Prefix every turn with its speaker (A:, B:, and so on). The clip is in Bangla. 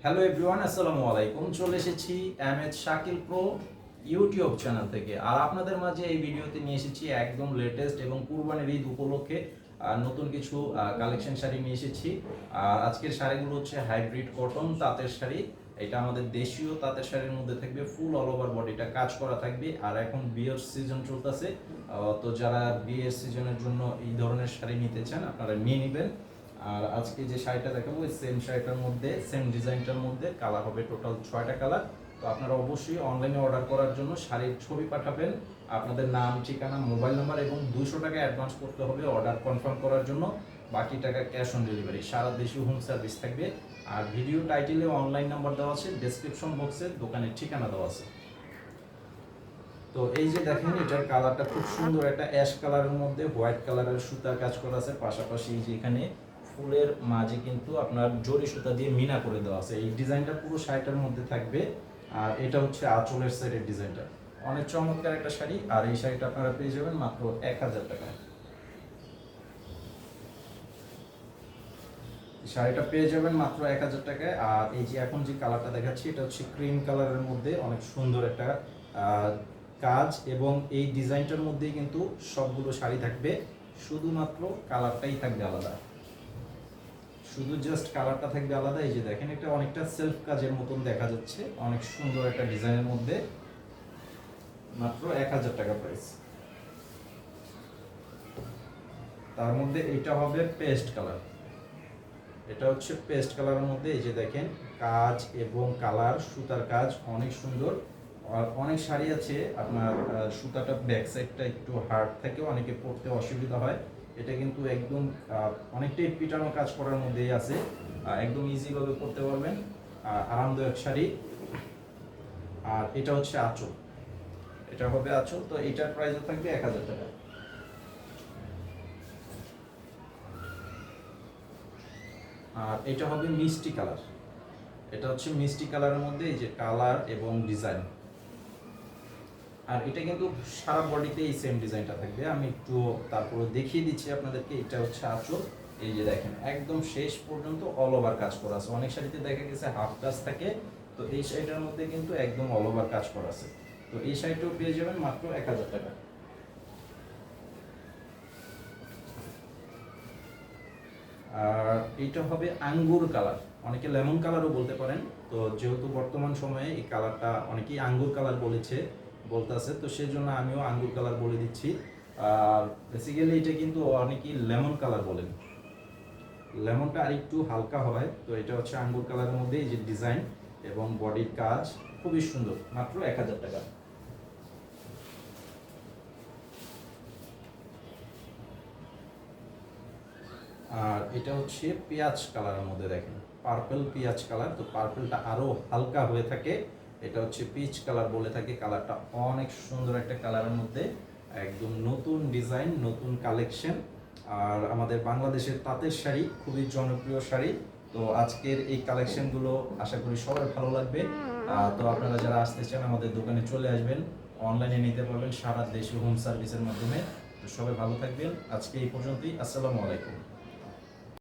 A: হ্যালো এভরিওয়ান, আসসালামু আলাইকুম। চলে এসেছি MH Shakil pro YouTube channel থেকে। আর আপনাদের মাঝে এই ভিডিওতে নিয়ে এসেছি একদম লেটেস্ট এবং কুরবানির ঈদ উপলক্ষে নতুন কিছু কালেকশন শাড়ি নিয়ে এসেছি। আর আজকের শাড়িগুলো হচ্ছে হাইব্রিড কটন তাঁতের শাড়ি। এটা আমাদের দেশীয় তাঁতের শাড়ির মধ্যে থাকবে, ফুল অল ওভার বডিটা কাজ করা থাকবে। আর এখন বিয়ের সিজন চলতেছে, তো যারা বিয়ের সিজনের জন্য এই ধরনের শাড়ি নিতে চান আপনারা নিয়ে নেবেন। আর আজকে যে শাড়িটা দেখাবো সেম শাড়িটার মধ্যে সেম ডিজাইনটার মধ্যে কালার হবে টোটাল 6টা কালার। তো আপনারা অবশ্যই অনলাইনে অর্ডার করার জন্য শাড়ির ছবি পাঠাবেন, আপনাদের নাম, ঠিকানা, মোবাইল নাম্বার এবং 200 টাকা অ্যাডভান্স করতে হবে অর্ডার কনফার্ম করার জন্য। বাকি টাকা ক্যাশ অন ডেলিভারি, সারা দেশে হোম সার্ভিস থাকবে। আর ভিডিও টাইটেলে অনলাইন নাম্বার দেওয়া আছে, ডেসক্রিপশন বক্সে দোকানের ঠিকানা দেওয়া আছে। তো এই যে দেখেন, এটার কালারটা খুব সুন্দর, একটা অ্যাশ কালারের মধ্যে হোয়াইট কালারের সুতার কাজ করা আছে। পাশাপাশি যে এখানে ফুলের মাঝে কিন্তু আপনার জরি সুতা দিয়ে মিনা করে দেওয়া আছে। এই ডিজাইনটা পুরো শাড়িটার মধ্যে থাকবে। আর এটা হচ্ছে আঁচলের সাইডের ডিজাইনটা, অনেক চমৎকার একটা শাড়ি। আর এই শাড়িটা আপনারা পেয়ে যাবেন মাত্র 1000 টাকায়। শাড়িটা পেয়ে যাবেন মাত্র 1000 টাকায়। আর এই যে এখন যে কালারটা দেখাচ্ছি এটা হচ্ছে ক্রিম কালারের মধ্যে অনেক সুন্দর একটা কাজ, এবং এই ডিজাইনটার মধ্যেই কিন্তু সবগুলো শাড়ি থাকবে, শুধুমাত্র কালারটাই থাকবে আলাদা। শুধু জাস্ট কালারটা থাকবে আলাদা। এই যে দেখেন, এটা অনেকটা সেলফ কাজের মতন দেখা যাচ্ছে, অনেক সুন্দর একটা ডিজাইনের মধ্যে, মাত্র 1000 টাকা প্রাইস। তার মধ্যে এটা হবে পেস্ট কালার। এটা হচ্ছে পেস্ট কালারের মধ্যে, এই যে দেখেন কাজ এবং কালার, সুতার কাজ অনেক সুন্দর। আর অনেক শাড়ি আছে আপনার সুতাটা ব্যাক সাইডটা একটু হার্ড থাকে, অনেকে পরতে অসুবিধা হয়। এটা কিন্তু একদম অনেকটাই পিটানো কাজ করার মধ্যেই আছে, একদম ইজিভাবে পরতে পারবেন, আরামদায়ক শাড়ি। আর এটা হচ্ছে আঁচল, এটা হবে আঁচল। তো এটার প্রাইসও থাকবে 1000 টাকা। আর এটা হবে মিষ্টি কালার। এটা হচ্ছে মিষ্টি কালারের মধ্যে এই যে কালার এবং ডিজাইন। আর এটা কিন্তু সারা বডিতে এই সেম ডিজাইনটা থাকবে। আমি একটু তারপরে দেখিয়ে দিচ্ছি আপনাদেরকে। এটা হচ্ছে আঁচল, এই যে দেখেন একদম শেষ পর্যন্ত অল ওভার কাজ করা আছে। অনেক শাড়িতে দেখা গেছে হাফ কাজ থাকে, তো এই শাড়িটার মধ্যে কিন্তু একদম অল ওভার কাজ করা আছে। তো এই শাড়িটাও পেয়ে যাবেন মাত্র 1000 টাকা। আর এটা হবে আঙ্গুর কালার, অনেকে লেমন কালারও বলতে পারেন। তো যেহেতু বর্তমান সময়ে এই কালারটা অনেকেই আঙ্গুর কালার বলতেছে, তো সেই জন্য আমিও আঙ্গুর কালার বলে দিচ্ছি। আর বেসিক্যালি এটা কিন্তু অনেকেই লেমন কালার বলেন, লেমনটা আর একটু হালকা হয়। তো এটা হচ্ছে আঙ্গুর কালারের মধ্যে এই যে ডিজাইন এবং বডির কাজ খুবই সুন্দর, মাত্র 1000 টাকা। আর এটা হচ্ছে পেঁয়াজ কালারের মধ্যে, দেখেন পার্পল পেঁয়াজ কালার। তো পার্পলটা আরো হালকা হয়ে থাকে, এটা হচ্ছে পিচ কালার বলে থাকে। কালারটা অনেক সুন্দর একটা কালারের মধ্যে, একদম নতুন ডিজাইন, নতুন কালেকশন। আর আমাদের বাংলাদেশের তাঁতের শাড়ি খুবই জনপ্রিয় শাড়ি। তো আজকের এই কালেকশনগুলো আশা করি সবার ভালো লাগবে। তো আপনারা যারা আসতে চান আমাদের দোকানে চলে আসবেন, অনলাইনে নিতে পারবেন সারা দেশে হোম সার্ভিসের মাধ্যমে। তো সবাই ভালো থাকবেন, আজকে এই পর্যন্তই। আসসালামু আলাইকুম।